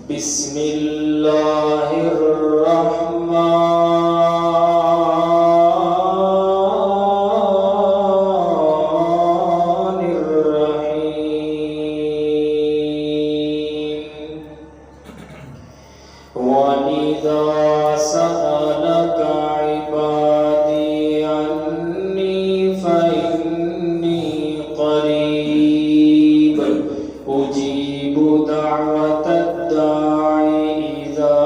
بسم اللہ الرحمن الرحیم وَإِذَا سَأَلَكَ عِبَادِي عَنِّي فَإِنِّي قَرِيبٌ أُجِيبُ دَعْوَةَ الدَّاعِ إِذَا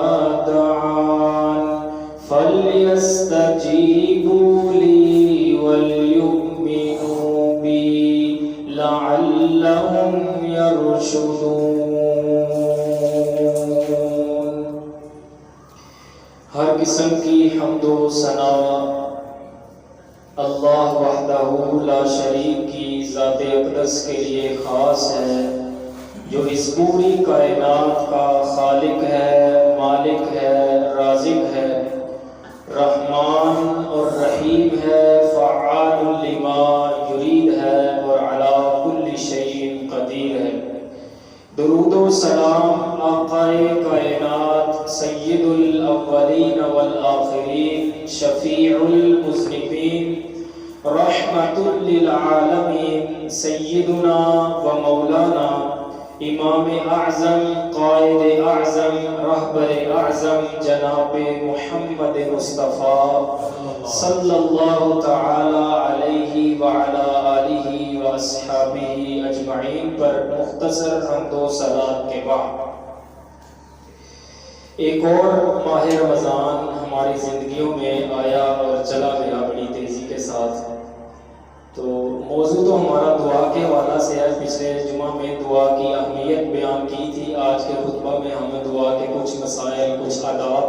دَعَانِ فَلْيَسْتَجِيبُوا لِي وَلْيُؤْمِنُوا بِي لَعَلَّهُمْ يَرْشُدُونَ۔ ہر قسم کی حمد و ثنا اللہ وحدہ لا شریک کی ذات اقدس کے لیے خاص ہے، جو اس پوری کائنات کا خالق ہے، مالک ہے، رازق ہے، رحمان اور رحیم ہے، فعال لما یرید ہے اور علی کل شیء قدیر ہے۔ درود و سلام آقائے کائنات سید الاولین والآخرین، شفیع المذنبین، رحمت للعالمین، سیدنا و مولانا امام اعظم، قائد اعظم، رہبر اعظم جناب محمد مصطفیٰ صلی اللہ تعالی علیہ وعلی آلہ واصحابہ اجمعین پر مختصر حمد و صلات کے بعد ایک اور ماہ رمضان ہماری زندگیوں میں آیا اور چلا گیا بڑی تیزی کے ساتھ۔ تو موضوع تو ہمارا دعا کے حوالہ سے ہے، پچھلے جمعہ میں دعا کی اہمیت بیان کی تھی، آج کے خطبہ میں ہم دعا کے کچھ مسائل، کچھ آداب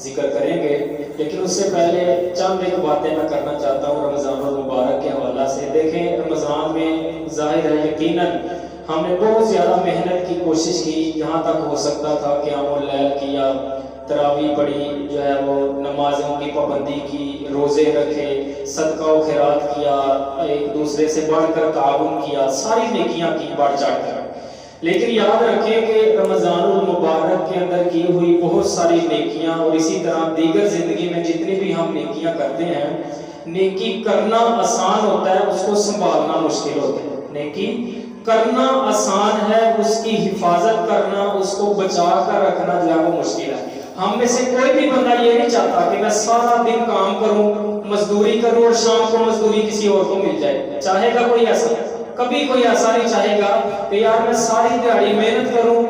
ذکر کریں گے، لیکن اس سے پہلے چند ایک باتیں میں کرنا چاہتا ہوں رمضان المبارک کے حوالہ سے۔ دیکھیں رمضان میں ظاہر ہے یقیناً ہم نے بہت زیادہ محنت کی کوشش کی، جہاں تک ہو سکتا تھا قیام اللیل کیا، تراویح پڑھی، جو ہے وہ نمازوں کی پابندی کی، روزے رکھے، صدقہ و خیرات کیا، ایک دوسرے سے بڑھ کر تعاون کیا، ساری نیکیاں کی بڑھ چڑھ کر۔ لیکن یاد رکھیں کہ رمضان المبارک کے اندر کی ہوئی بہت ساری نیکیاں اور اسی طرح دیگر زندگی میں جتنی بھی ہم نیکیاں کرتے ہیں، نیکی کرنا آسان ہوتا ہے، اس کو سنبھالنا مشکل ہوتا ہے۔ نیکی کرنا آسان ہے، اس کی حفاظت کرنا، اس کو بچا کر رکھنا جو ہے وہ مشکل ہے۔ ہم میں سے کوئی بھی بندہ یہ نہیں چاہتا کہ میں سارا دن کام کروں، مزدوری کروں اور شام کو مزدوری کسی اور کو مل جائے۔ چاہے گا کوئی ایسا؟ کبھی کوئی ایسا نہیں چاہے گا کہ یار میں ساری دیہڑی محنت کروں،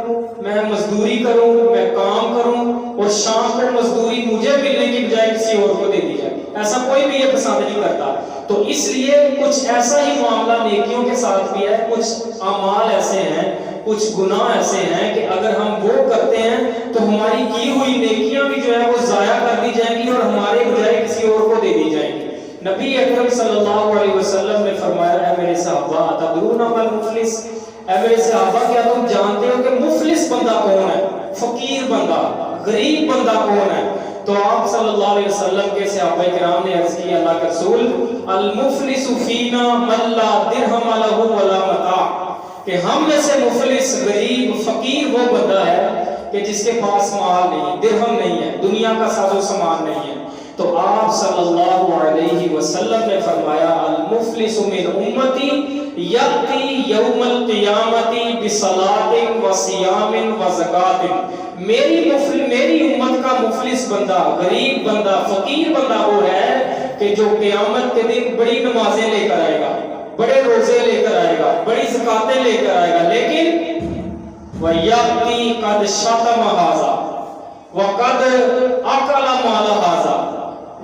میں مزدوری کروں، میں کام کروں اور شام کو مزدوری مجھے ملنے کی بجائے کسی اور کو دے دی جائے۔ ایسا کوئی بھی یہ پسند نہیں کرتا۔ تو اس لیے کچھ ایسا ہی معاملہ نیکیوں کے ساتھ بھی ہے، کچھ اعمال ایسے ہیں، کچھ گناہ ایسے ہیں کہ اگر ہم وہ کرتے ہیں تو ہماری کی ہوئی نیکیاں بھی جو ہے وہ ضائع کر دی جائیں گی اور ہمارے بجائے کسی اور کو دے دی جائیں گی۔ نبی اکرم صلی اللہ علیہ وسلم نے فرمایا، اے میرے صحابہ اتدرون ما المفلس، اے میرے صحابہ کیا تم جانتے ہو کہ مفلس بندہ کون ہے؟ فقیر بندہ، غریب بندہ کون ہے؟ تو آپ صلی اللہ علیہ وسلم کے صحابہ کرام نے عرض کی، اللہ کے رسول المفلس فینا من لا درہم لہ ولا متاع، کہ ہم میں سے مفلس، غریب، فقیر وہ بندہ ہے کہ جس کے پاس مال نہیں، درہم نہیں ہے، دنیا کا ساز و سامان نہیں ہے۔ تو آپ صلی اللہ علیہ وسلم نے فرمایا، المفلس من امتی یأتی یوم القیامت بصلاۃ وصیام وزکاۃ، میری امت کا مفلس بندہ، غریب بندہ، فقیر بندہ وہ ہے کہ جو قیامت کے دن بڑی نمازیں لے کر آئے گا، بڑے روزے لے کر آئے گا، بڑی زکاتیں لے کر آئے گا، لیکن وَيَأْتِي قَدْ شَتَمَ هَذَا وَقَدْ أَكَلَ مَالَ هَذَا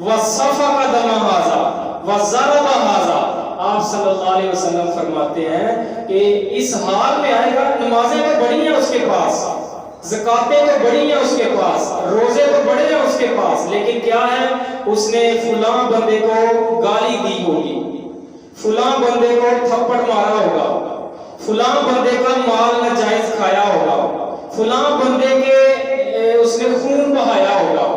وَسَفَكَ دَمَ هَذَا وَضَرَبَ هَذَا۔ آپ صلی اللہ علیہ وسلم فرماتے ہیں کہ اس حال میں آئے گا، نمازیں تو بڑی ہیں اس کے پاس، زکاتیں تو بڑی ہیں اس کے پاس، روزے تو بڑے ہیں اس کے پاس، لیکن کیا ہے، اس نے فلاں بندے کو گالی دی ہوگی، فلاں بندے کو تھپڑ مارا ہوگا، فلاں بندے کا مال ناجائز کھایا ہوگا، فلاں بندے کے اس نے خون بہایا ہوگا،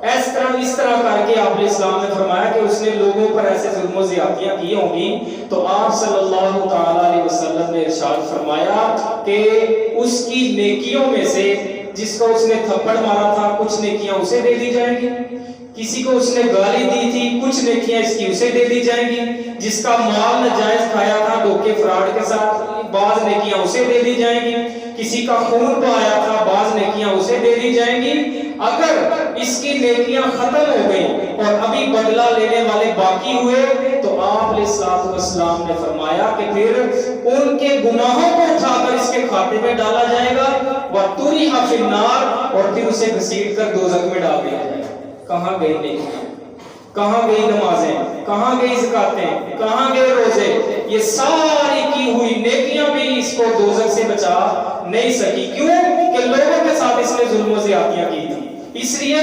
اس طرح کر کے آپ علیہ السلام نے فرمایا کہ اس نے لوگوں پر ایسے ظلم و زیادتیاں کی ہوں گی، تو آپ صلی اللہ تعالی علیہ وسلم نے ارشاد فرمایا کہ اس کی نیکیوں میں سے جس کو اس نے تھپڑ مارا تھا کچھ نیکیاں اسے دے دی جائیں گی، کسی کو اس نے گالی دی تھی کچھ نیکیاں اس کی اسے دے دی جائیں گی، جس کا مال ناجائز کھایا تھا دھوکے فراڈ کے ساتھ بعض نیکیاں اسے دے دی جائیں گی، کسی کا خون بہایا تھا بعض نیکیاں اسے دے دی جائیں گی۔ اگر اس کی نیکیاں ختم ہو گئیں اور ابھی بدلہ لینے والے باقی ہوئے تو آپ علیہ السلام نے فرمایا کہ پھر ان کے گناہوں کو اٹھا کر اس کے کھاتے میں ڈالا جائے گا وَطُرِحَ فِي النَّارِ، اور پھر اسے گھسیٹ کر دوزخ میں ڈال دیا جائے گا۔ کہاں گئی نیکیاں، کہاں گئی نمازیں، کہاں گئی زکاتیں، کہاں گئے روزے؟ یہ ساری کی ہوئی نیکیاں بھی اس کو دوزخ سے بچا نہیں سکی۔ کیوں کہ لوگوں کے ساتھ اس نے ظلم و زیادتیاں کی تھی۔ اس لیے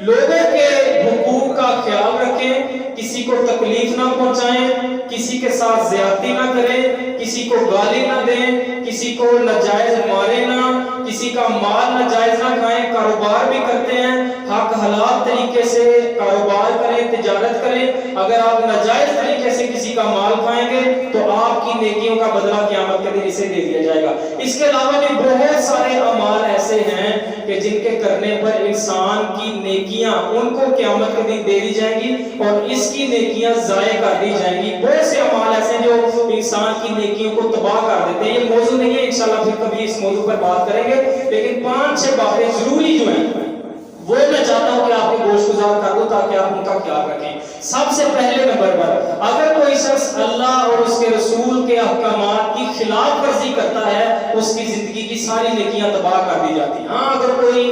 لوگوں کے حقوق کا خیال رکھیں، کسی کو تکلیف نہ پہنچائیں، کسی کے ساتھ زیادتی نہ کریں، کسی کو گالی نہ دیں، کسی کو ناجائز مارے نہ، کسی کا مال ناجائز نہ کھائیں۔ کاروبار بھی کرتے ہیں، حق حلال طریقے سے کاروبار کریں، تجارت کریں۔ اگر آپ ناجائز طریقے سے کسی کا مال کھائیں گے تو آپ کی نیکیوں کا بدلہ قیامت کے دن اسے دے دیا جائے گا۔ اس کے علاوہ بھی بہت سارے اعمال ایسے ہیں کہ جن کے کرنے پر انسان کی نیکیاں ان کو قیامت کے دن دے دی جائیں گی اور اس کی نیکیاں ضائع کر دی جائیں گی۔ بہت سے اعمال ایسے جو انسان کی نیکیوں کو تباہ کر دیتے ہیں۔ یہ موضوع نہیں ہے، انشاءاللہ پھر کبھی اس موضوع پر بات کریں گے، لیکن 5-6 باتیں ضروری جو ہیں وہ میں چاہتا ہوں کہ آپ کو گوش گزار کر دو تاکہ آپ ان کا خیال رکھیں۔ سب سے پہلے نمبر پر اگر کوئی شخص اللہ اور اس کے رسول کے احکامات کی خلاف ورزی کرتا ہے اس کی زندگی کی ساری نیکیاں تباہ کر دی جاتی ہیں۔ ہاں اگر کوئی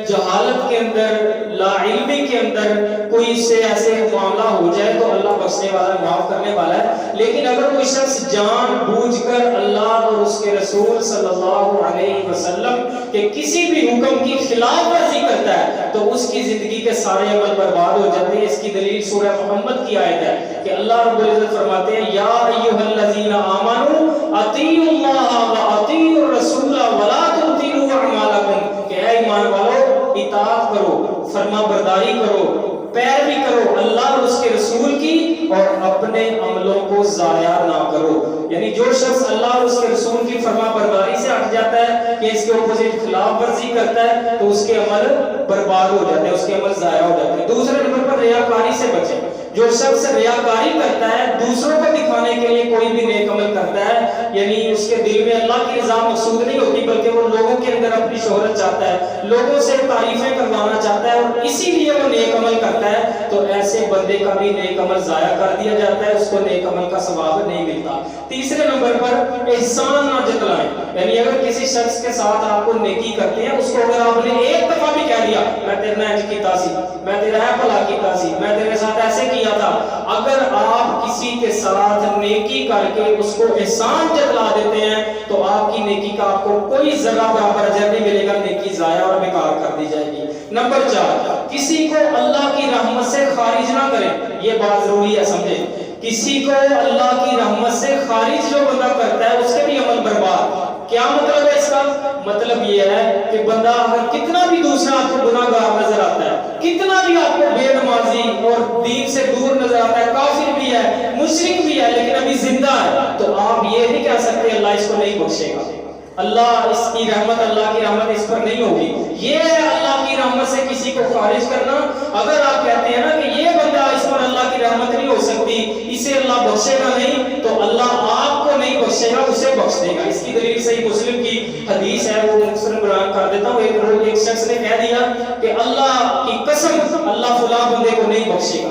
جہالت کے اندر، لا علمی کے اندر کوئی اس سے ایسے معاملہ ہو جائے تو اللہ بخشنے والا، معاف کرنے والا ہے، لیکن اگر کوئی شخص جان بوجھ کر اللہ اور اس کے رسول صلی اللہ علیہ وسلم کے کسی بھی حکم کی خلاف ورزی کرتا ہے تو اس کی زندگی کے سارے عمل برباد ہو جاتے ہیں۔ اس کی دلیل سورہ محمد کی آیت ہے کہ اللہ رب العزت فرماتے ہیں یا ایھا الذین آمنوا اطیعوا اللہ واطیعوا الرسول ولا تبطلوا اعمالکم، کہ اے ایمان والو اطاعت کرو، فرما برداری کرو، پیروی کرو اللہ اور اس کے رسول کی اور اپنے عملوں کو ضائع نہ کرو۔ یعنی جو شخص اللہ اور اس کے رسول کی فرما برداری سے ہٹ جاتا ہے کہ اس کے اپوزٹ خلاف ورزی کرتا ہے تو اس کے عمل برباد ہو جاتے ہیں، اس کے عمل ضائع ہو جاتے ہیں۔ دوسرے نمبر پر ریاکاری سے بچیں۔ جو شخص ریاکاری کرتا ہے، دوسروں کو دکھانے کے لیے کوئی بھی نیک عمل کرتا ہے، یعنی اس کے دل میں اللہ کی رضا مقصود نہیں ہوتی بلکہ وہ لوگوں کے اندر اپنی شہرت چاہتا ہے، لوگوں سے تعریفیں کروانا چاہتا ہے اور اسی لیے وہ نیک عمل کرتا ہے، تو ایسے بندے کا بھی نیک عمل ضائع کر دیا جاتا ہے، اس کو نیک عمل کا ثواب نہیں ملتا۔ تیسرے نمبر پر احسان نہ جتلائیں، یعنی اگر کسی شخص کے ساتھ آپ کو نیکی کرتے ہیں، اس کو اگر آپ نے ایک دفعہ بھی کہہ دیا میں تیرے نہ انج کیتا سی، میں تیرا ہے بھلا کیتا سی، میں تیرے ساتھ ایسے کیا تھا، اگر آپ کسی کے ساتھ نیکی کر کے اس کو احسان جتلا دیتے ہیں تو آپ کی نیکی کا آپ کو کوئی ذرہ برابر اجر نہیں ملے گا، نیکی ضائع اور بیکار کر دی جائے گی۔ نمبر 4، کسی کو اللہ کی رحمت سے خارج نہ کریں، یہ بات ضروری ہے سمجھیں۔ کسی کو اللہ کی رحمت سے خارج جو بندہ کرتا ہے اس کے بھی عمل برباد۔ کیا مطلب ہے اس کا؟ مطلب یہ ہے کہ بندہ اگر کتنا بھی دوسرا آپ کو گناہ گار نظر آتا ہے، کتنا بھی آپ کو بے نمازی اور دین سے دور نظر آتا ہے، کافر بھی ہے، مشرک بھی ہے، لیکن ابھی زندہ ہے، تو آپ یہ نہیں کہہ سکتے اللہ اس کو نہیں بخشے گا، اللہ اس کی رحمت، اللہ کی رحمت اس پر نہیں ہوگی۔ یہ ہے اللہ کی رحمت سے کسی کو خارج کرنا۔ اگر آپ کہتے ہیں نا کہ یہ بندہ اس پر اللہ کی رحمت نہیں ہو سکتی، اسے اللہ بخشے گا نہیں، تو اللہ آپ کو نہیں بخشے گا، اسے بخش دے گا۔ اس کی دلیل صحیح مسلم کی حدیث ہے، وہ مختصر بیان کر دیتا ہوں۔ ایک شخص نے کہہ دیا کہ اللہ کی قسم اللہ فلاں بندے کو نہیں بخشے گا،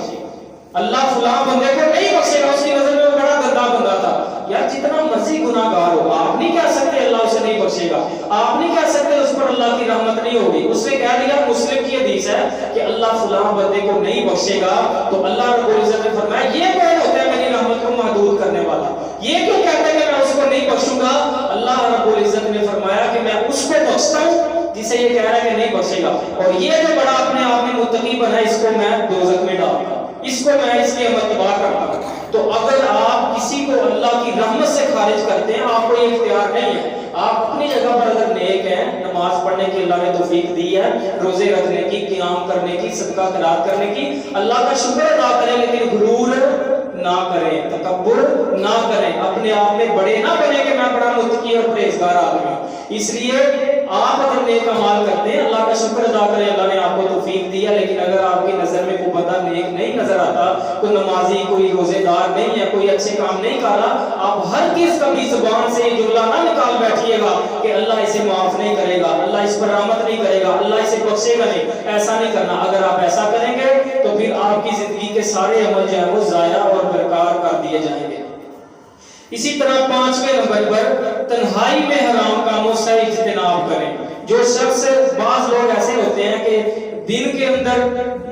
اللہ فلاں بندے کو نہیں بخشے گا، اس کی نظر میں وہ بڑا گندا بندہ تھا۔ یار جتنا مرضی گناہ گار ہو، آپ نہیں کہہ سکتے اللہ اسے نہیں بخشے گا، آپ نہیں کہہ سکتے اس پر اللہ کی رحمت نہیں ہوگی۔ اس نے کہہ دیا، مسلم کی حدیث ہے کہ اللہ فلاں بندے کو نہیں بخشے گا، تو اللہ رب العزت نے فرمایا یہ کون ہوتا ہے میری رحمت کو محدود کرنے والا؟ یہ کیوں کہتا ہے کہ میں اس کو نہیں بخشوں گا؟ اللہ رب العزت نے فرمایا کہ میں اس کو بخشتا ہوں جسے یہ کہہ رہا ہے کہ نہیں بخشے گا، اور یہ جو بڑا اپنے آپ میں متقی بنا ہے اس کو میں دوزخ میں ڈالتا ہوں، اس کو میں اس کے عمل تباہ کرتا ہوں۔ تو اگر آپ کسی کو اللہ کی رحمت سے خارج کرتے ہیں، آپ کو یہ اختیار نہیں ہے۔ آپ اپنی جگہ پر اگر نیک ہیں، نماز پڑھنے کی اللہ نے توفیق دی ہے، روزے رکھنے کی، قیام کرنے کی، صدقہ خیرات کرنے کی، اللہ کا شکر ادا کریں لیکن غرور نہ کریں، تکبر نہ کریں، اپنے آپ میں بڑے نہ بنے کہ میں بڑا متقی اور پرہیزگار آدمی ہوں۔ اس لیے آپ اگر نیک اعمال کرتے ہیں اللہ کا شکر ادا کریں، اللہ نے آپ کو توفیق دیا، لیکن اگر آپ کی نظر میں کوئی بندہ نیک نہیں نظر آتا، کوئی نمازی، کوئی روزے دار نہیں ہے، کوئی اچھے کام نہیں کر رہا، آپ ہر کس کبھی زبان سے یہ جملہ نہ نکال بیٹھیے گا کہ اللہ اسے معاف نہیں کرے گا، اللہ اس پر رحمت نہیں کرے گا، اللہ اسے بخشے گا نہیں، ایسا نہیں کرنا۔ اگر آپ ایسا کریں گے تو پھر آپ کی زندگی کے سارے عمل جو ہے وہ ضائع اور برکار کر دیے جائیں گے۔ اسی طرح 5ویں نمبر پر تنہائی میں حرام کاموں سے اجتناب کریں۔ جو شخص، بعض لوگ ایسے ہوتے ہیں کہ دن کے اندر،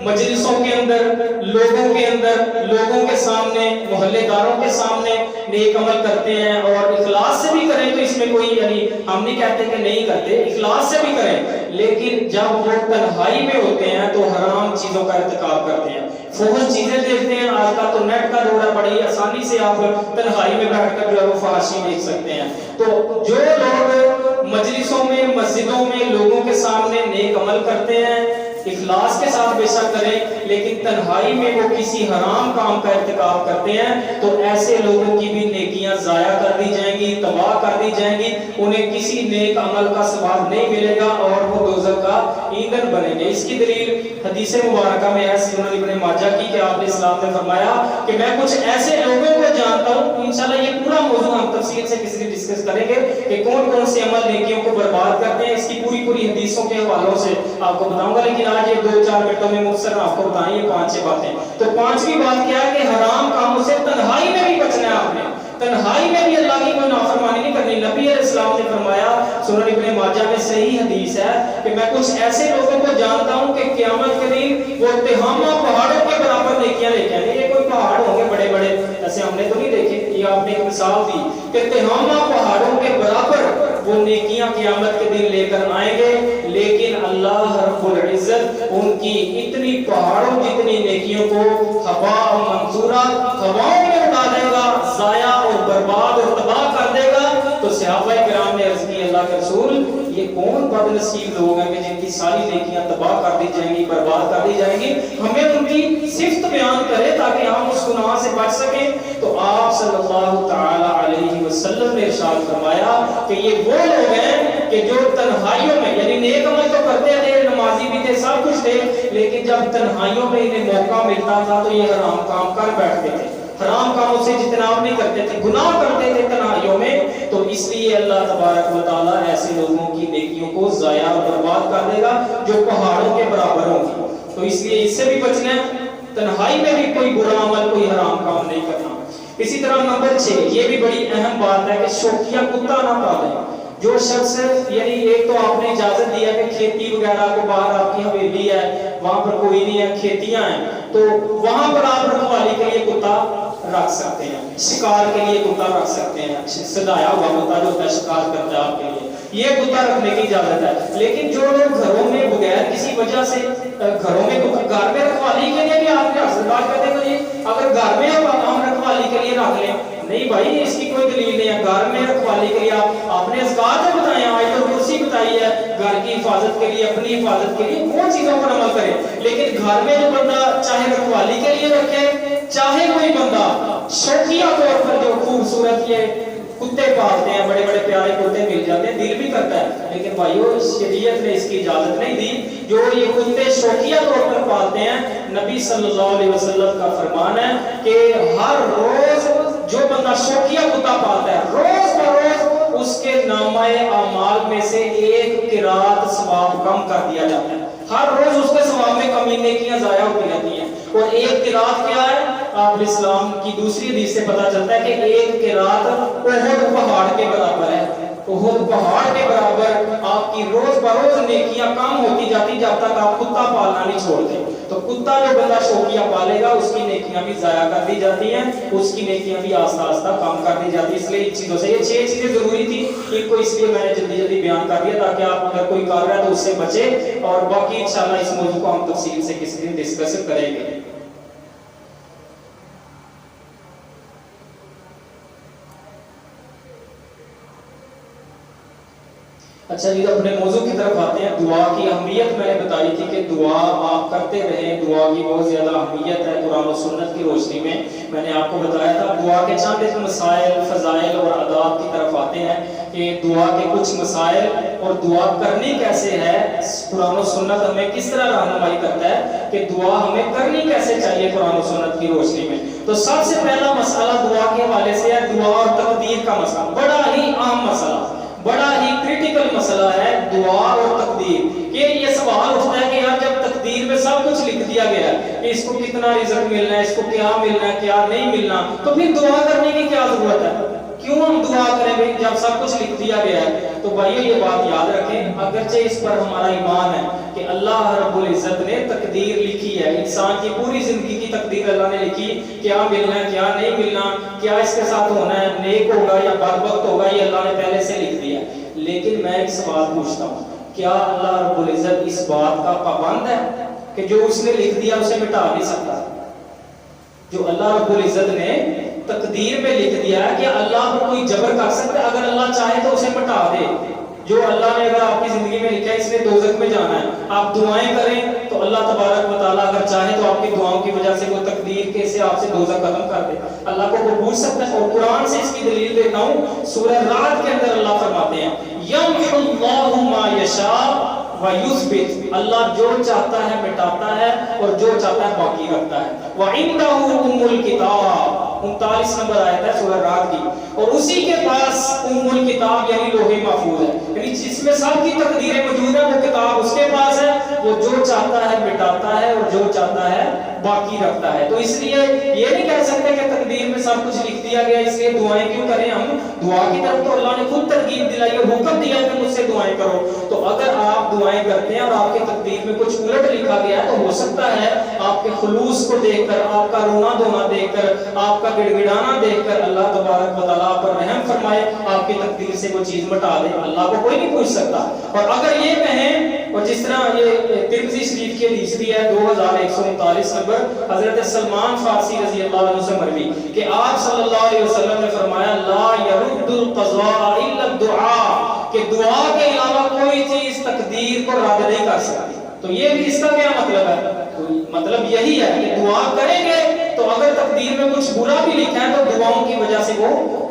مجلسوں کے اندر، لوگوں کے سامنے، محلے داروں کے سامنے نیک عمل کرتے ہیں، اور اخلاص سے بھی کریں تو اس میں کوئی، یعنی ہم نہیں کہتے کہ نہیں کرتے، اخلاص سے بھی کریں، لیکن جب وہ تنہائی میں ہوتے ہیں تو حرام چیزوں کا ارتکاب کرتے ہیں، فحش چیزیں دیکھتے ہیں۔ آج کا تو نیٹ کا دور ہے، بڑی آسانی سے آپ تنہائی میں بیٹھ کر جو ہے وہ فحاشی دیکھ سکتے ہیں۔ تو جو لوگ مجلسوں میں، مسجدوں میں لوگوں کے سامنے نیک عمل کرتے ہیں، اخلاص کے ساتھ بے شک کریں، لیکن تنہائی میں وہ کسی حرام کام کا ارتکاب کرتے ہیں، تو ایسے لوگوں کی بھی نیکیاں ضائع کر دی جائیں گی، تباہ کر دی جائیں گی، انہیں کسی نیک عمل کا ثواب نہیں ملے گا اور وہ دوزخ کا ایندھن بنیں گے۔ اس کی دلیل حدیث مبارکہ میں ہے سنن ابن ماجہ کی کہ آپ نے اسلام نے فرمایا کہ میں کچھ ایسے لوگوں کو جانتا ہوں، انشاءاللہ یہ پورا موضوع ہم تفصیل سے کسی دن ڈسکس کریں گے کہ کون کون سے عمل نیکیوں کو برباد کرتے ہیں، اس کی پوری حدیثوں کے حوالوں سے آپ کو بتاؤں گا، لیکن آج یہ 2-4 منٹوں میں مختصر آپ کو بتائیں یہ 5-6 باتیں۔ تو 5ویں بات کیا ہے کہ حرام کاموں سے تنہائی میں بھی بچنا ہے آپ نے، تنہائی میں بھی اللہ کی کوئی نافرمانی نہیں کرنی۔ نبی علیہ السلام نے فرمایا، سنن ابن ماجہ میں صحیح حدیث ہے کہ میں کچھ ایسے لوگوں کو جانتا ہوں کہ قیامت کے دن وہ تہامہ پہاڑوں کے برابر نیکیاں لے کے آئیں گے۔ یہ کوئی پہاڑ ہوں گے بڑے بڑے، ایسے ہم نے تو نہیں دیکھے، یہ آپ نے ایک مثال دی کہ تہامہ پہاڑوں کے برابر وہ نیکیاں قیامت کے دن لے کر آئیں گے، لیکن اللہ رب العزت ان کی اتنی پہاڑوں جتنی نیکیوں کو ہوا و منصورہ ہواؤں میں اڑا دے گا، ضائع اور برباد اور تباہ کر دے گا۔ تو صحابہ کرام نے عرض کی اللہ کے رسول یہ کون بد نصیب لوگ ہیں کہ جن کی ساری نیکیاں تباہ کر دی جائیں گی، برباد کر دی جائیں گی، ہمیں ان کی صفت بیان کرے تاکہ ہم اس گناہ سے بچ سکیں۔ تو آپ صلی اللہ تعالی علیہ وسلم نے ارشاد فرمایا کہ یہ وہ لوگ ہیں کہ جو تنہائیوں میں، یعنی نیک عمل تو کرتے تھے، نمازی بھی تھے، سب کچھ تھے، لیکن جب تنہائیوں میں انہیں موقع ملتا تھا تو یہ حرام کام کر بیٹھتے تھے، حرام کاموں سے اجتناب نہیں کرتے تھے، گناہ کرتے تھے تنہائیوں میں۔ تو اس لیے اللہ تبارک و تعالیٰ ایسے لوگوں کی نیکیوں کو ضائع اور برباد کر دے گا جو پہاڑوں کے برابر ہوں گی۔ تو اس لیے اس سے بھی بچنا ہے، تنہائی میں بھی کوئی برا عمل، کوئی حرام کام نہیں کرنا۔ اسی طرح نمبر 6، یہ بھی بڑی اہم بات ہے کہ شوقیہ کتا نہ پالیں۔ جو شخص، یعنی ایک تو آپ نے اجازت دیا کہ کھیتی وغیرہ کو، باہر آپ کی حویلی ہے، وہاں پر کوئی نہیں ہے، کھیتیاں ہیں، تو وہاں پر آپ رکھوالی کے لیے کتا رکھ سکتے ہیں، شکار کے لیے کتا رکھ سکتے ہیں، سدایا ہوا کتا جو ہوتا ہے شکار کرتا ہے آپ کے لیے، یہ کتا رکھنے کی اجازت ہے۔ لیکن جو لوگ گھروں میں بغیر کسی وجہ سے، گھروں میں گھر میں رکھوالی کے لیے بھی آپ نے حاصلات کرتے ہیں، اگر گھر میں ہم رکھوالی کے لیے رکھ لیں، نہیں بھائی اس کی کوئی دلیل نہیں ہے، گھر میں رکھوالی کے لیے آپ نے اذکار جو بتائے ہیں، آیت الکرسی بتائی ہے، گھر کی حفاظت کے لیے، اپنی حفاظت کے لیے وہ چیزوں پر عمل کریں، لیکن گھر میں جو بندہ چاہے رکھوالی کے لیے رکھے، چاہے کوئی بندہ شوقیہ طور پر جو خوبصورت یہ کتے پالتے ہیں، بڑے بڑے پیارے کتے مل جاتے ہیں، دل بھی کرتا ہے، لیکن بھائیو شریعت نے اس کی اجازت نہیں دی۔ جو یہ کتے شوقیہ طور پر پالتے ہیں، نبی صلی اللہ علیہ وسلم کا فرمان ہے کہ ہر روز جو بندہ شوقیہ کتا پالتا ہے، روز بروز اس کے نامہ اعمال میں سے 1 قرات ثواب کم کر دیا جاتا ہے، ہر روز اس کے ثواب میں کمی، نیکیاں ضائع ہوتی رہتی ہیں۔ اور 1 قرات کیا ہے؟ آپ اسلام کی دوسری حدیث سے پتہ چلتا ہے کہ 1 قرات احد پہاڑ کے برابر ہے، احد پہاڑ کے برابر آپ کی روز بروز نیکیاں کم ہوتی جاتی جب تک آپ کتا پالنا نہیں چھوڑتے۔ تو کتا جو بندہ شوقیہ پالے گا اس کی نیکیاں بھی ضائع کر دی جاتی ہیں، اس کی نیکیاں بھی آہستہ آہستہ کم کر دی جاتی ہیں۔ اس لیے ان چیزوں سے، یہ 6 چیزیں ضروری تھی، ان کو اس لیے میں نے جلدی بیان کر دیا تاکہ آپ اگر کوئی کر رہا ہے تو اس سے بچے، اور باقی انشاءاللہ اس موضوع کو ہم تفصیل سے کسی دن ڈسکس کریں گے۔ اچھا جی، اپنے موضوع کی طرف آتے ہیں۔ دعا کی اہمیت میں نے بتائی تھی کہ دعا آپ کرتے رہیں، دعا کی بہت زیادہ اہمیت ہے قرآن و سنت کی روشنی میں نے آپ کو بتایا تھا۔ دعا کے چند ایک مسائل، فضائل اور آداب کی طرف آتے ہیں کہ دعا کے کچھ مسائل اور دعا کرنی کیسے ہے، قرآن و سنت ہمیں کس طرح رہنمائی کرتا ہے کہ دعا ہمیں کرنی کیسے چاہیے قرآن و سنت کی روشنی میں۔ تو سب سے پہلا مسئلہ دعا کے حوالے سے ہے دعا اور تقدیر کا مسئلہ، بڑا ہی اہم مسئلہ، بڑا ہی کریٹیکل مسئلہ ہے دعا اور تقدیر۔ کہ یہ سوال اٹھتا ہے کہ یار جب تقدیر میں سب کچھ لکھ دیا گیا ہے کہ اس کو کتنا رزق ملنا ہے، اس کو کیا ملنا ہے، کیا نہیں ملنا، تو پھر دعا کرنے کی کیا ضرورت ہے؟ کیوں ہم دعا کریں بھائی جب سب کچھ لکھ دیا گیا ہے؟ تو بھائیو یہ بات یاد رکھیں، اگرچہ اس پر ہمارا ایمان ہے کہ اللہ رب العزت نے تقدیر لکھی ہے، انسان کی پوری زندگی کی تقدیر اللہ نے لکھی، کیا ملنا ہے کیا نہیں ملنا، کیا اس کے ساتھ ہونا ہے، نیک ہوگا یا بدبخت ہوگا، یہ اللہ نے پہلے سے لکھ دیا ہے۔ لیکن میں ایک سوال پوچھتا ہوں، کیا اللہ رب العزت اس بات کا پابند ہے کہ جو اس نے لکھ دیا اسے مٹا نہیں سکتا؟ جو اللہ رب العزت نے تقدیر میں لکھ دیا ہے، کیا اللہ کو کوئی جبر کر سکتا ہے؟ اگر اللہ چاہے تو اسے مٹا دے۔ جو اللہ نے اگر آپ کی زندگی میں لکھا ہے اس نے دوزخ میں جانا ہے، آپ دعائیں کریں تو اللہ تبارک و تعالیٰ اگر چاہے تو آپ کی دعاؤں کی وجہ سے وہ تقدیر کے سے آپ سے دوزخ ختم کر دے۔ اللہ کو وہ پوچھ سکتا ہے؟ اور قرآن سے اس کی دلیل دیتا ہوں، سورہ رعد کے اندر اللہ فرماتے ہیں یمحو اللہ ما یشاء ویثبت، اللہ جو چاہتا ہے مٹاتا ہے اور جو چاہتا ہے باقی رکھتا ہے۔ وَعِندَهُ أُمُّ الْكِتَابِ، 39 نمبر آیت ہے سورہ رعد کی، اور اسی کے پاس ام الکتاب یعنی لوح محفوظ ہے، یعنی جس میں سب کی تقدیریں موجود ہیں وہ کتاب اس کے پاس ہے، وہ جو چاہتا ہے مٹاتا ہے اور جو چاہتا ہے باقی رکھتا ہے۔ تو اس لیے یہ نہیں کہہ سکتے کہ تقدیر میں سب کچھ لکھ دیا گیا اس لیے دعائیں کیوں کریں ہم؟ دعا کی طرف تو اللہ نے خود ترغیب دلائی ہے، حکم دیا کہ مجھ سے دعائیں کرو۔ تو اگر آپ دعائیں کرتے ہیں اور آپ کی تقدیر میں کچھ الٹ لکھا گیا ہے تو ہو سکتا ہے آپ کے خلوص کو دیکھ کر، آپ کا رونا دھونا دیکھ کر، آپ کا گڑ گڑانا دیکھ کر اللہ تبارک و تعالیٰ آپ پر رحم فرمائے، آپ کی تقدیر سے وہ چیز مٹا دے۔ اللہ کو کوئی نہیں پوچھ سکتا۔ اور اگر یہ کہیں، اور جس طرح یہ ترمذی شریف کی حدیث بھی ہے 2139 نمبر، حضرت سلمان فارسی رضی اللہ عنہ سے مروی کہ آپ صلی اللہ علیہ وسلم نے فرمایا لا یرد القضاء الا الدعاء، کہ دعا کے علاوہ کوئی چیز تقدیر کو رد نہیں کر سکتی۔ تو یہ بھی اس کا کیا مطلب ہے؟ مطلب یہی ہے کہ دعا کریں گے تو اگر تقدیر میں کچھ برا بھی لکھا ہے تو دعاؤں کی وجہ سے وہ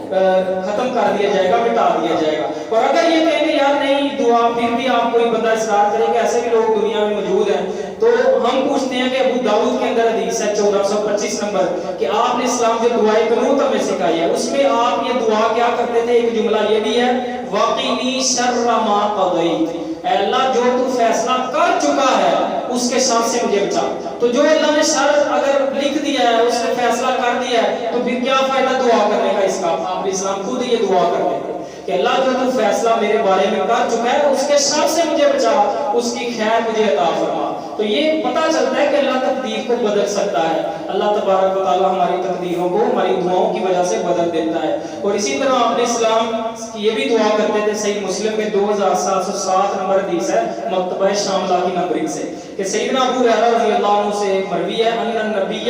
ختم کر دیا جائے گا، مٹا دیا جائے گا۔ اور اگر یہ کہیں گے یار نہیں دعا، پھر بھی آپ کوئی بندہ اصرار کرے کہ ایسے بھی لوگ دنیا میں موجود ہیں، تو ہم پوچھتے ہیں کہ ابو داؤد کے اندر حدیث ہے 1425 نمبر کہ آپ نے اسلام جو دعائے قنوت ہمیں سکھائی ہے، اس میں آپ یہ دعا کیا کرتے تھے؟ ایک جملہ یہ بھی ہے وَقِنِي شَرَّ مَا قَضَيْتَ، اے اللہ جو تو فیصلہ کر چکا ہے اس کے شر سے مجھے بچا۔ تو جو اللہ نے شر اگر لکھ دیا ہے، اس نے فیصلہ کر دیا ہے، تو پھر کیا فائدہ دعا کرنے کا اس کا؟ آپ اسلام خود یہ دعا کرتے ہیں کہ اللہ جو تو فیصلہ میرے بارے میں کر چکا ہے اس کے شر سے مجھے بچا، اس کی خیر مجھے عطا فرما۔ تو یہ پتہ چلتا ہے کہ اللہ تقدیر کو بدل سکتا ہے، اللہ تبارک و تعالیٰ ہماری تقدیروں کو ہماری دعاؤں کی وجہ سے بدل دیتا ہے۔ اور اسی طرح اپنے اسلام یہ بھی دعا کرتے تھے، صحیح مسلم میں 2707 نمبر حدیث ہے مکتبہ شاملہ کی نمبرنگ سے کہ سیدنا ابو ہریرہ رضی اللہ عنہ سے مروی ہے ان النبی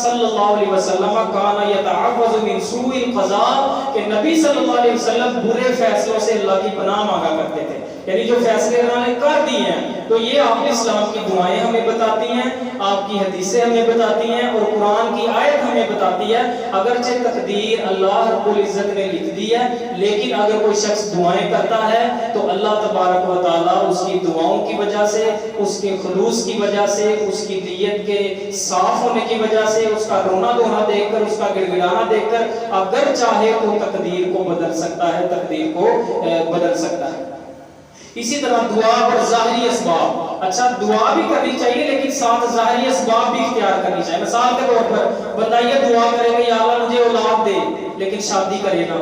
صلی اللہ علیہ وسلم کان یتعوذ من سوء القضاء، کہ نبی صلی اللہ علیہ وسلم برے فیصلوں سے اللہ کی پناہ مانگا کرتے تھے، یعنی جو فیصلے اللہ نے کر دیے ہیں۔ تو یہ آپ اسلام کی دعائیں ہمیں بتاتی ہیں، آپ کی حدیثیں ہمیں بتاتی ہیں، اور قرآن کی آیت ہمیں بتاتی ہے اگرچہ تقدیر اللہ رب العزت نے لکھ دی ہے، لیکن اگر کوئی شخص دعائیں کرتا ہے تو اللہ تبارک و تعالیٰ اس کی دعاؤں کی وجہ سے، اس کے خلوص کی وجہ سے، اس کی نیت کے صاف ہونے کی وجہ سے، اس کا رونا دھونا دیکھ کر، اس کا گڑگڑانا دیکھ کر اگر چاہے تو تقدیر کو بدل سکتا ہے، تقدیر کو بدل سکتا ہے۔ اسی طرح دعا اور ظاہری اسباب، اچھا دعا بھی کرنی چاہیے لیکن ساتھ ظاہری اسباب بھی اختیار کرنی چاہیے۔ مثال کے طور پر بندہ یہ دعا کرے کہ یا اللہ مجھے اولاد دے، لیکن شادی کرے گا،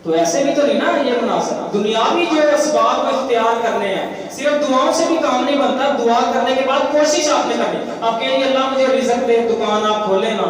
تو ایسے بھی تو نہیں نا یہ مناسب۔ دنیاوی جو اسباب کو اختیار کرنے ہیں، صرف دعاؤں سے بھی کام نہیں بنتا، دعا کرنے کے بعد کوشش آپ نے کرنی۔ آپ کہیں گے اللہ مجھے رزق دے، دکان آپ کھولیں نا،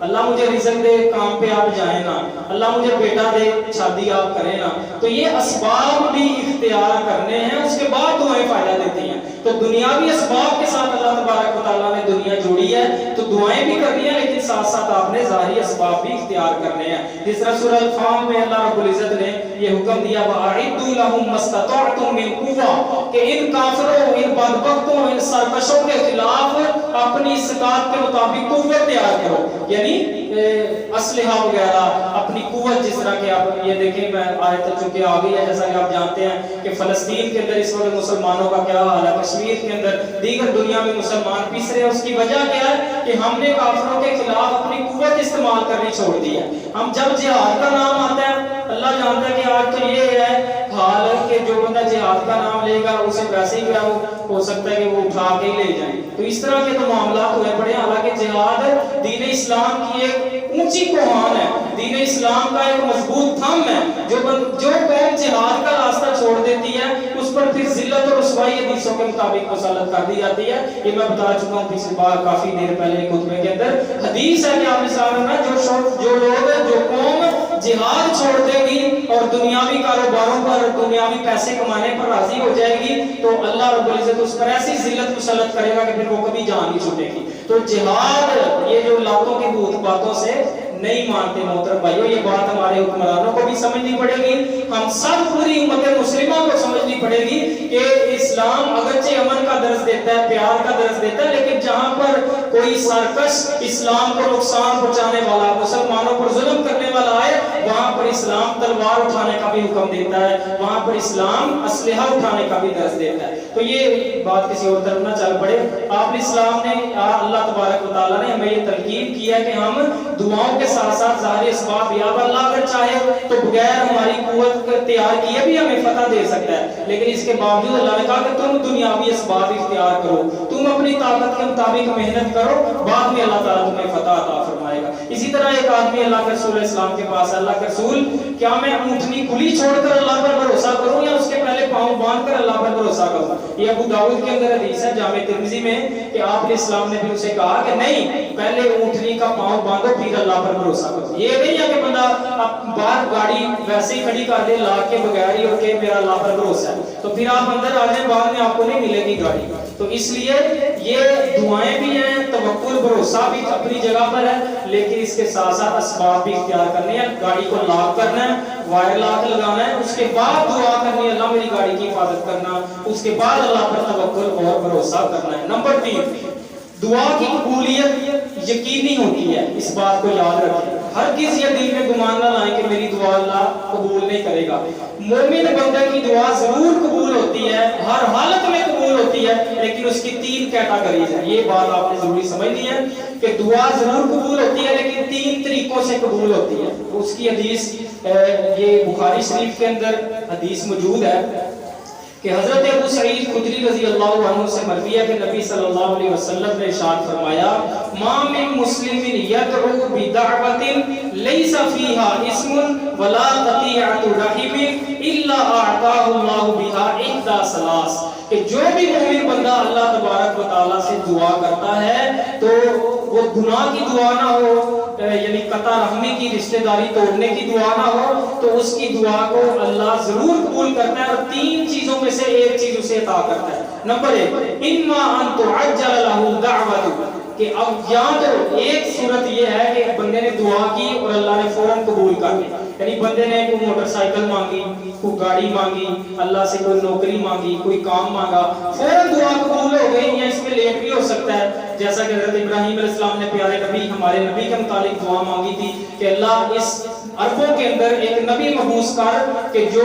اللہ مجھے رزق دے، کام پہ آپ جائیں نا، اللہ مجھے بیٹا دے، شادی آپ کریں نا۔ تو یہ اسباب بھی اختیار کرنے ہیں، اس کے بعد دعائیں فائدہ دیتی ہیں۔ تو دنیاوی اسباب کے ساتھ اللہ تبارک و تعالیٰ نے دنیا جوڑی ہے، تو دعائیں بھی کرنی ہیں لیکن ساتھ ساتھ آپ نے ظاہری اسباب بھی اختیار کرنے ہیں۔ جس طرح سورہ الانفال میں اللہ رب العزت نے یہ حکم دیا وَأَعِدُّوا لَهُم مَّا اسْتَطَعْتُم مِّن قُوَّةٍ کہ ان کافروں، ان بدبختوں، ان سرکشوں کے خلاف اپنی استطاعت کے مطابق قوت تیار کرو، یعنی اسلحہ وغیرہ اپنی قوت، جس طرح کہ آپ یہ دیکھیں میں آیت چونکہ آ گئی ہے جیسا کہ آپ جانتے ہیں کہ فلسطین کے اندر اس وقت مسلمانوں کا کیا حال ہے، کشمیر کے اندر دیگر دنیا میں مسلمان پیس رہے ہیں۔ اس کی وجہ کیا ہے کہ ہم نے کافروں کے خلاف اپنی قوت استعمال کرنی چھوڑ دی ہے۔ ہم جب جہاد کا نام آتا ہے، اللہ جانتا ہے کہ آج تو یہ ہے حال کہ جو بندہ جہاد کا نام لے گا اسے ویسے ہی کیا ہو سکتا ہے کہ وہ اٹھا کے ہی لے جائیں، تو اس طرح کے تو معاملات ہوئے پڑے۔ حالانکہ جہاد دین اسلام کی ایک اونچی کوہان ہے، دین اسلام کا ایک مضبوط تھم ہے۔ جو قوم جہاد کا راستہ چھوڑ دیتی ہے اس پر پھر ذلت اور رسوائی حدیثوں کے مطابق مسلط کر دی جاتی ہے۔ یہ میں بتا چکا ہوں پچھلی بار کافی دیر پہلے خطبے کے اندر حدیث ہے کہ آپ نے سنا جو لوگ جو قوم جہاد چھوڑ دے گی اور دنیاوی کاروباروں پر، دنیاوی پیسے کمانے پر راضی ہو جائے گی تو اللہ رب العزت اس پر ایسی ذلت مسلط کرے گا کہ پھر وہ کبھی جان نہیں چھوٹے گی۔ تو جہاد یہ جو لاتوں کی بھوت باتوں سے نہیں مانتے محترم بھائیو، یہ بات ہمارے حکمرانوں کو بھی سمجھنی پڑے گی، ہم سب پوری امت مسلمہ کو سمجھنی پڑے گی کہ اسلام اگرچہ امن کا درس دیتا ہے، پیار کا درس دیتا ہے، لیکن جہاں پر کوئی سرکش اسلام کو نقصان پہنچانے والا، مسلمانوں پر ظلم کرنے والا آئے، وہاں پر اسلام تلوار اٹھانے کا بھی حکم دیتا ہے، وہاں پر اسلام اسلحہ اٹھانے کا بھی درس دیتا ہے۔ تو یہ بات کسی اور طرف نہ چل پڑے۔ آپ اسلام نے، اللہ تبارک و تعالیٰ نے ہمیں یہ تلقین کیا کہ ہم دعاؤں کے ساتھ ساتھ ظاہری اسباب، یا اللہ اگر چاہے تو بغیر ہماری قوت تیار کیے بھی ہمیں فتح دے سکتا ہے، لیکن اس کے باوجود اللہ نے کہا کہ تم دنیاوی اسباب اختیار کرو، تم اپنی طاقت کے مطابق محنت کرو، بعد میں اللہ تعالیٰ تمہیں فتح عطا فرمائے گا۔ اسی طرح ایک آدمی اللہ کے رسول اسلام کے پاس، اللہ کے رسول کیا میں اونٹنی کھلی چھوڑ کر اللہ پر بھروسہ کروں یا اس کے پہلے پاؤں باندھ کر اللہ پر بھروسہ کروں؟ یہ ابو داؤد کے اندر حدیث ہے جامع ترمذی میں کہ آپ علیہ السلام نے بھی اسے کہا کہ نہیں، پہلے اونٹنی کا پاؤں باندھو پھر اللہ پر بھروسہ کرو۔ یہ نہیں ہے کہ بندہ باہر گاڑی ویسے ہی کھڑی کر دے لا کے بغیر ہی اور کہ میرا اللہ پر بھروسہ ہے، تو پھر آپ اندر آ جائیں بعد میں آپ کو نہیں ملے گی گاڑی۔ تو اس لیے یہ دعائیں بھی ہیں، توکل بھروسہ بھی اپنی جگہ پر ہے، لیکن اس کے ساتھ ساتھ اسباب بھی اختیار کرنے ہیں۔ گاڑی کو لاک کرنا ہے، وائر لاک لگانا ہے، اس کے بعد دعا کرنی ہے اللہ میری گاڑی کی حفاظت کرنا، اس کے بعد اللہ پر توکل اور بھروسہ کرنا ہے۔ نمبر 3، دعا کی قبولیت یقینی ہوتی ہے، اس بات کو یاد رکھیں۔ ہرگز یہ دل میں گمان نہ لائیں کہ میری دعا اللہ قبول نہیں کرے گا۔ مومن بندے کی دعا ضرور قبول ہوتی ہے، ہر حالت میں قبول ہوتی ہے، لیکن اس کی 3 کیٹاگریز ہیں۔ یہ بات آپ نے ضروری سمجھنی ہے کہ دعا ضرور قبول ہوتی ہے لیکن 3 طریقوں سے قبول ہوتی ہے۔ اس کی حدیث یہ بخاری شریف کے اندر حدیث موجود ہے کہ حضرت ابو سعید خدری رضی اللہ عنہ سے مروی ہے کہ نبی صلی اللہ علیہ وسلم نے ارشاد فرمایا ما من مسلم یدعو بدعوۃ لیس فیہا اسم ولا قطیعۃ رحم الا اعطاہ اللہ بها احدى ثلاث، کہ جو بھی مومن بندہ اللہ تبارک و تعالیٰ سے دعا کرتا ہے تو وہ گناہ کی دعا نہ ہو، یعنی قطع رحمی کی، رشتہ داری توڑنے کی دعا نہ ہو، تو اس کی دعا کو اللہ ضرور قبول کرتا ہے، اور 3 چیزوں میں سے ایک چیز اسے عطا کرتا ہے۔ نمبر 1، اما ان تعجل له دعوته، کہ اب یا تو ایک صورت یہ ہے کہ بندے نے دعا کی اور اللہ نے فوراً قبول کر لی، یعنی بندے نے کوئی موٹر سائیکل مانگی، کوئی گاڑی مانگی، اللہ سے کوئی نوکری مانگی، کوئی کام مانگا، فوراً دعا قبول ہو گئی، یا اس میں لیٹ بھی ہو سکتا ہے، جیسا کہ حضرت ابراہیم علیہ السلام نے پیارے نبی، ہمارے نبی کے متعلق دعا مانگی تھی کہ اللہ اس عربوں کے اندر ایک نبی مبعوث کر کہ جو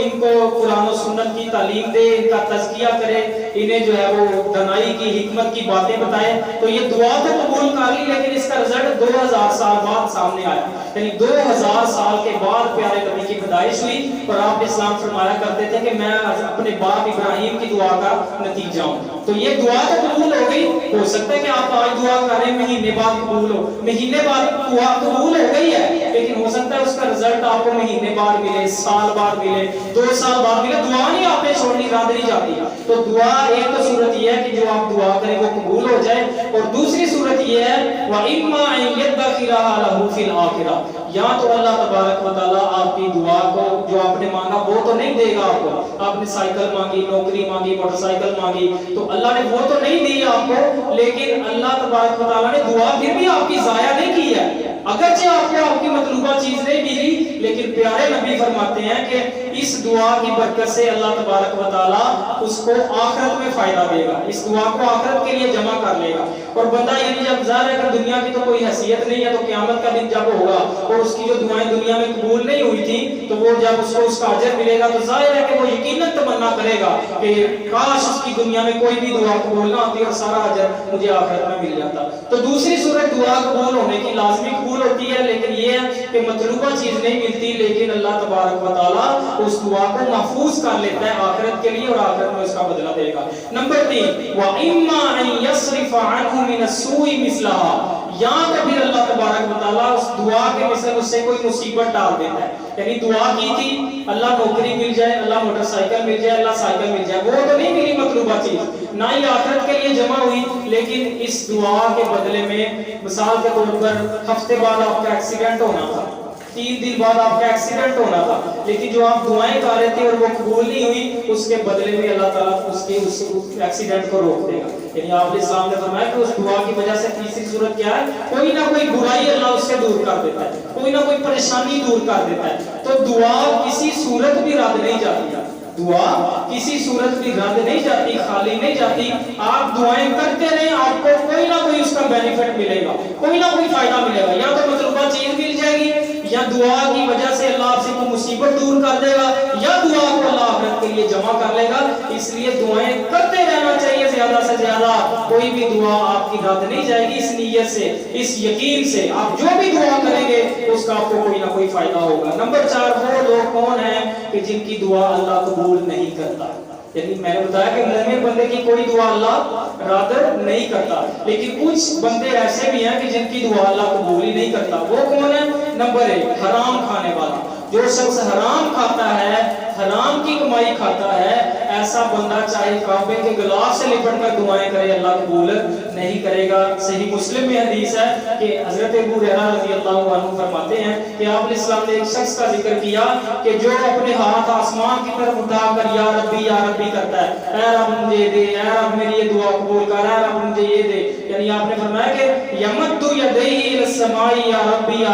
ان کو قرآن و سنت کی تعلیم دے، ان کا تزکیہ کرے، انہیں جو ہے وہ دانائی کی، حکمت کی باتیں بتائے۔ تو یہ دعا تو قبول کر لی، لیکن اس کا رزلٹ 2000 سال بعد سامنے آیا، یعنی 2000 سال کے بعد پیارے نبی کی پیدائش ہوئی، اور آپ اسلام فرمایا کرتے تھے کہ میں اپنے باپ ابراہیم کی دعا کا نتیجہ ہوں۔ تو یہ دعا تو قبول ہو گئی، ہو سکتا ہے کہ آپ آج دعا کریں مہینے بعد قبول ہو، مہینے بعد دعا قبول ہو گئی ہے، لیکن ہو سکتا ہے ہے اس کا رزلٹ آپ کو مہینے بعد ملے، سال بعد ملے، 2 سال بعد ملے، دعا نہیں آپ نے چھوڑنی، رد نہیں جاتی. تو دعا ایک تو صورت یہ ہے کہ جو آپ دعا کریں وہ قبول ہو جائے، اور دوسری صورت یہ ہے وَإِمَّا أَن يَدَّخِرَهَا لَهُ فِي الْآخِرَةِ، یا تو اللہ تبارک و تعالیٰ آپ کی دعا کو جو آپ نے مانگا وہ تو نہیں دے گا آپ کو. آپ نے سائیکل مانگی، نوکری مانگی، موٹر سائیکل مانگی، تو اللہ نے وہ تو نہیں دی آپ کو، لیکن اللہ تبارک و تعالیٰ نے دعا پھر بھی آپ کی ضائع نہیں کی ہے. اگرچہ آپ کو آپ کی مطلوبہ چیز نہیں ملی، لیکن پیارے نبی فرماتے ہیں کہ اس دعا کی برکت سے اللہ تبارک و تعالیٰ اس کو آخرت میں فائدہ دے گا، اس دعا کو آخرت کے لیے جمع کر لے گا. اور بندہ یعنی جب ظاہر ہے کہ دنیا کی تو کوئی حیثیت نہیں ہے، تو قیامت کا دن جب ہوگا اور اس کی جو دعائیں دنیا میں قبول نہیں ہوئی تھی، تو وہ جب اس کو اس کا اجر ملے گا تو ظاہر ہے کہ وہ یقیناً تمنا کرے گا کہ کاش اس کی دنیا میں کوئی بھی دعا قبول نہ ہوتی اور سارا اجر مجھے آخرت میں مل جاتا. تو دوسری صورت دعا قبول ہونے کی لازمی قبول ہوتی ہے، لیکن یہ ہے کہ مطلوبہ چیز نہیں ملتی، لیکن اللہ تبارک و تعالیٰ اس دعا کو محفوظ کر لیتا ہے آخرت کے لیے، اور آخرت میں اس کا بدلہ دے گا. نمبر 3 وَإِمَّا أَن يَصْرِفَ عَنْهُ مِنَ السُّوءِ مِثْلَهَا، یا کبھی اللہ تبارک و تعالیٰ اس دعا کے مثل اس سے کوئی مصیبت ڈال دیتا ہے. یعنی دعا کی تھی اللہ نوکری مل جائے، اللہ موٹر سائیکل مل جائے، اللہ سائیکل مل جائے، وہ تو نہیں ملی مطلوبہ چیز، نہ ہی آخرت کے لیے جمع ہوئی، لیکن اس دعا کے بدلے میں مثال کے طور پر ہفتے بعد آپ کا ایکسیڈنٹ ہونا تھا، 3 دن بعد آپ کا ایکسیڈنٹ ہونا تھا، لیکن جو آپ دعائیں کر رہے تھے اور وہ قبول نہیں ہوئی، اس کے بدلے میں اللہ تعالیٰ اس ایکسیڈنٹ کو روک دے گا. یعنی آپ نے اسلام نے فرمایا کہ اس دعا کی وجہ سے تیسری صورت کیا ہے، کوئی نہ کوئی برائی اللہ اس سے دور کر دیتا ہے، کوئی نہ کوئی پریشانی دور کر دیتا ہے. تو دعا کسی صورت بھی رد نہیں جاتی، دعا کسی صورت بھی رد نہیں جاتی، خالی نہیں جاتی. آپ دعائیں کرتے رہیں، آپ کو کوئی نہ کوئی اس کا بینیفٹ ملے گا، کوئی نہ کوئی فائدہ ملے گا. یا تو مطلوبہ چیز مل جائے گی، یا دعا کی وجہ سے اللہ آپ سے کوئی مصیبت دور کر دے گا، یا دعا کو اللہ آخرت کے لیے جمع کر لے گا. اس لیے دعائیں کرتے رہنا چاہیے زیادہ سے زیادہ. کوئی بھی دعا آپ کی رد نہیں جائے گی، اس نیت سے، اس یقین سے آپ جو بھی دعا کریں گے اس کا آپ کو کوئی نہ کوئی فائدہ ہوگا. نمبر 4 وہ لوگ کون ہیں کہ جن کی دعا اللہ قبول نہیں کرتا. یعنی میں نے بتایا کہ مومن بندے کی کوئی دعا اللہ رد نہیں کرتا، لیکن کچھ بندے ایسے بھی ہیں کہ جن کی دعا اللہ قبول ہی نہیں کرتا. وہ کون ہے؟ نمبر 1 حرام کھانے والا. جو شخص حرام کھاتا ہے، حرام کی کمائی کھاتا ہے، ایسا بندہ چاہے کعبے کے غلاف سے لپٹ کر دعائیں کرے اللہ قبول نہیں کرے گا. صحیح مسلم میں حدیث ہے کہ حضرت ابو ہریرہ رضی اللہ عنہ فرماتے ہیں کہ آپ علیہ السلام نے ایک شخص کا ذکر کیا کہ جو اپنے ہاتھ آسمان کی طرف اٹھا کر یا ربی کرتا ہے، اے رب مجھے دے، اے رب میری یہ دعا قبول کر، اے رب مجھے یہ دے. یعنی آپ نے فرمایا کہ یمد یدیہ الی السماء یا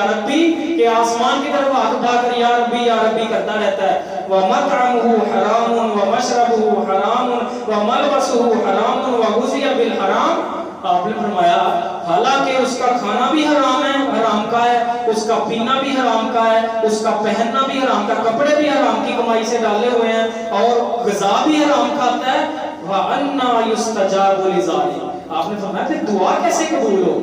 ربی، کہ آسمان کی طرف ہاتھ اٹھا کر یا ربی کرتا رہتا ہے. وَمَطْعَمُهُ حَرَامٌ وَمَشْرَبُهُ حَرَامٌ وَمَلْبَسُهُ حَرَامٌ وَغُذِيَ بِالْحَرَامِ. آپ نے فرمایا حالانکہ اس کا کھانا بھی حرام ہے، حرام کا ہے، اس کا پینا بھی حرام کا ہے، اس کا پہننا بھی حرام کا، کپڑے بھی حرام کی کمائی سے ڈالے ہوئے ہیں، اور غذا بھی حرام کھاتا ہے. وَأَنَّا يُسْتَجَابُ لِذَلِكَ. آپ نے فرمایا کہ دعا کیسے قبول ہو؟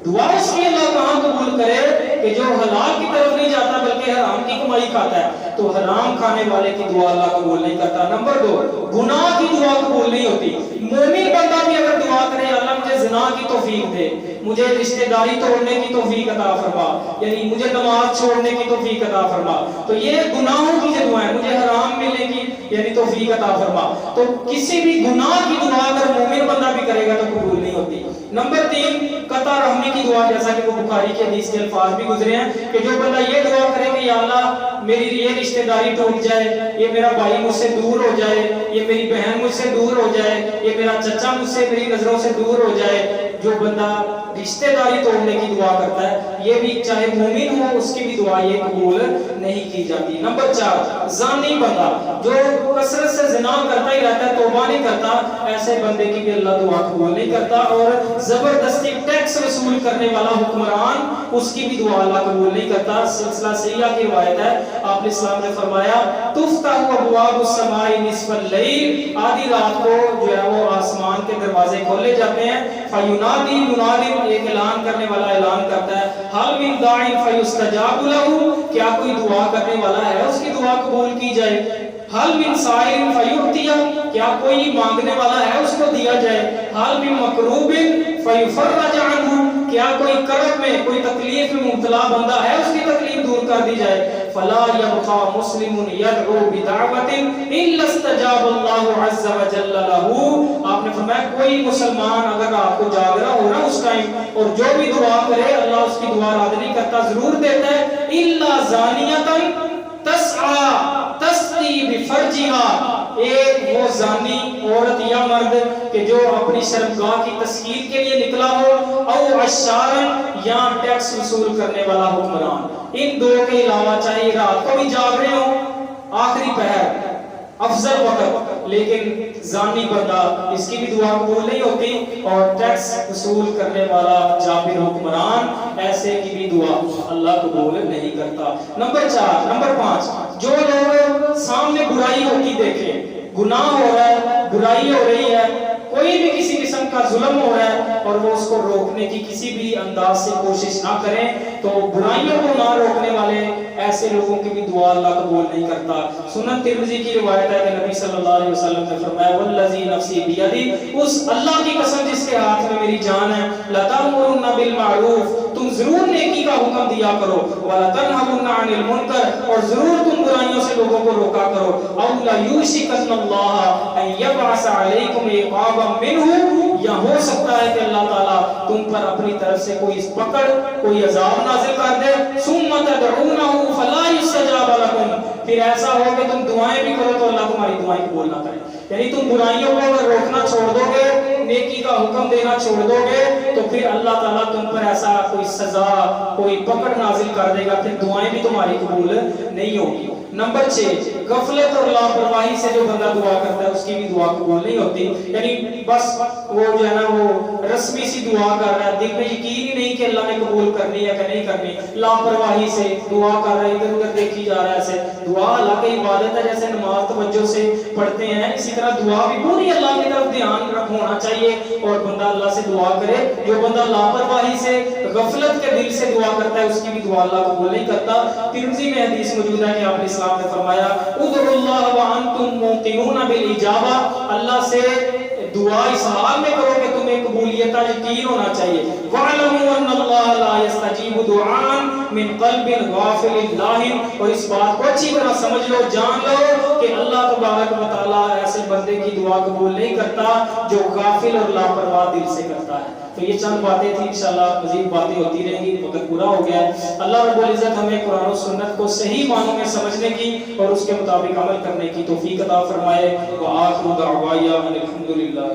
دعا اس کی اللہ کہاں قبول کرے کہ جو حلال کی طرف نہیں جاتا بلکہ حرام کی کمائی کھاتا ہے. تو حرام کھانے والے کی دعا اللہ قبول نہیں کرتا. نمبر 2 گناہ کی دعا قبول نہیں ہوتی. مومن بندہ بھی اگر دعا کرے اللہ مجھے زنا کی توفیق دے، مجھے رشتہ داری توڑنے کی توفیق عطا فرما، یعنی مجھے نماز چھوڑنے کی توفیق عطا فرما، تو یہ گناہوں کی جو دعا ہے، مجھے حرام ملنے کی یعنی توفیق عطا فرما، تو کسی بھی گناہ کی دعا اگر مومن بندہ بھی کرے گا تو قبول نہیں ہوتی. نمبر 3 قطع رحمی کی دعا، جیسا کہ وہ بخاری کی حدیث کے الفاظ بھی گزرے ہیں کہ جو بندہ یہ دعا کرے کہ یا اللہ میری یہ رشتہ داری ٹوٹ جائے، یہ میرا بھائی مجھ سے دور ہو جائے، یہ میری بہن مجھ سے دور ہو جائے، یہ میرا چچا مجھ سے میری نظروں سے دور ہو جائے. جو بندہ رشتہ داری توڑنے کی دعا کرتا ہے یہ بھی چاہے مومن ہو اس کی بھی دعا یہ قبول نہیں کی جاتی. نمبر 4 زانی بندہ جو کثرت سے زنا کرتا ہی رہتا ہے، توبہ نہیں کرتا، ایسے بندے کی بھی اللہ دعا قبول نہیں کرتا. اور زبردستی ٹیکس وصول کرنے والا حکمران اس کی بھی دعا اللہ قبول نہیں کرتا. سلسلہ صحیحہ کی روایت ہے، آپ نے اسلام نے فرمایا تفتح ابواب السماء نصف اللیل، آدھی رات کو جو ہے وہ آسمان کے دروازے کھولے جاتے ہیں. فینادی منادی، ایک اعلان کرنے والا اعلان کرتا ہے، حل من داع فیستجاب له، کیا کوئی دعا کرنے والا ہے اس کی دعا قبول کی جائے. حل من سائل فیعطی، کیا کوئی مانگنے والا ہے اس کو دیا جائے. حل من مکروب فیفرج عنہ، کیا کوئی کرب میں کوئی تکلیف میں مبتلا بندہ ہے اس کی تکلیف دور کر دی جائے فلا یبقى مسلم یدعو بدعوۃ الا استجاب اللہ عز وجل له. آپ نے فرمایا کوئی مسلمان اگر رات کو جاگ رہا ہو نا اس ٹائم اور جو بھی دعا کرے اللہ اس کی دعا رد نہیں کرتا, ضرور دیتا ہے. الا زانیۃ تسعى تسقی بفرجها, ایک وہ زانی عورت یا مرد کہ جو اپنی شرمگاہ کی تسخیر کے لیے نکلا ہو, او عشارا یا ٹیکس وصول کرنے والا حکمران. ان دو کے علاوہ چاہے رات کو بھی جاگ رہے ہوں آخری پہر افضل وقت, لیکن زانی بندہ اس کی بھی دعا قبول نہیں ہوتی, اور ٹیکس وصول کرنے والا جابر حکمران ایسے کی بھی دعا اللہ قبول نہیں کرتا. نمبر 4 نمبر 5, جو لوگ سامنے برائی ہوتی دیکھیں, گناہ ہو رہا ہے, برائی ہو رہی ہے, کوئی بھی کسی قسم کا ظلم ہو رہا ہے اور وہ اس کو روکنے کی کسی بھی انداز سے کوشش نہ کریں, تو برائیوں کو نہ روکنے والے ایسے لوگوں کی بھی دعا اللہ قبول نہیں کرتا. سنن ترمذی کی روایت ہے کہ نبی صلی اللہ علیہ وسلم نے فرمایا والذی نفسی بیدی, اس اللہ کی قسم جس کے ہاتھ میں میری جان ہے, لتأمرن بالمعروف, تم ضرور نیکی کا حکم دیا کرو, وَلَتَنْهَوْنَ عَنِ الْمُنْكَرِ, اور ضرور تم برائیوں سے لوگوں کو روکا کرو, أَوْ لَيُوشِكَنَّ اللَّهَ أَن يَبْعَثَ عَلَيْكُمْ عِقَابًا مِّنْهُ, یا ہو سکتا ہے کہ اللہ تعالیٰ تم پر اپنی طرف سے کوئی پکڑ کوئی عذاب نازل کر دے. ثُمَّ تَدْعُونَهُ فَلَا يُسْتَجَابَ لَكُمْ, پھر ایسا ہو کہ تم دعائیں بھی کرو تو اللہ تمہاری دعائیں قبول نہ کرے. یعنی تم برائیوں کو اگر روکنا چھوڑ دو گے, نیکی کا حکم دینا چھوڑ دو گے, تو پھر اللہ تعالیٰ تم پر ایسا کوئی سزا کوئی پکڑ نازل کر دے گا, پھر دعائیں بھی تمہاری قبول نہیں ہوگی. نمبر 6, غفلت اور لاپرواہی سے جو بندہ دعا کرتا ہے اس کی بھی دعا قبول نہیں ہوتی. یعنی بس وہ جو ہے نا وہ رسمی سی دعا کر رہا ہے, دل میں یقین ہی نہیں کہ اللہ نے قبول کرنی ہے کہ نہیں کرنی, لاپرواہی سے دعا کر رہا ہے, ادھر ادھر دیکھی جا رہا ہے. ایسے دعا اللہ کی عبادت ہے, جیسے نماز توجہ سے پڑھتے ہیں, اسی طرح دعا بھی پوری اللہ کی طرف دھیان ہونا چاہیے اور بندہ اللہ سے دعا کرے. جو بندہ لاپرواہی سے غفلت کے دل سے دعا کرتا ہے اس کی بھی دعا اللہ قبول نہیں کرتا. ترمذی میں حدیث موجود ہے کہ آپ نے اسلام نے فرمایا ادعوا اللہ وانتم موقنون بالاجابہ, اللہ سے دعا اس حال میں کرو کہ تمہیں قبولیت کا یقین ہونا چاہیے. وَاعْلَمُوا أَنَّ اللَّهَ لَا يَسْتَجِيبُ دُعَاءً مِّن قَلْبٍ غَافِلٍ لَاهٍ, اور اس بات کو اچھی طرح سمجھ لو, جان لو کہ اللہ تبارک و تعالیٰ ایسے بندے کی دعا قبول نہیں کرتا جو غافل اور لاپرواہ دل سے کرتا ہے. تو یہ چند باتیں تھیں, انشاءاللہ مزید باتیں ہوتی رہیں گی, وقت پورا ہو گیا ہے. اللہ رب العزت ہمیں قرآن و سنت کو صحیح معنوں میں سمجھنے کی اور اس کے مطابق عمل کرنے کی توفیق عطا فرمائے. وآخر دعوایا الحمدللہ.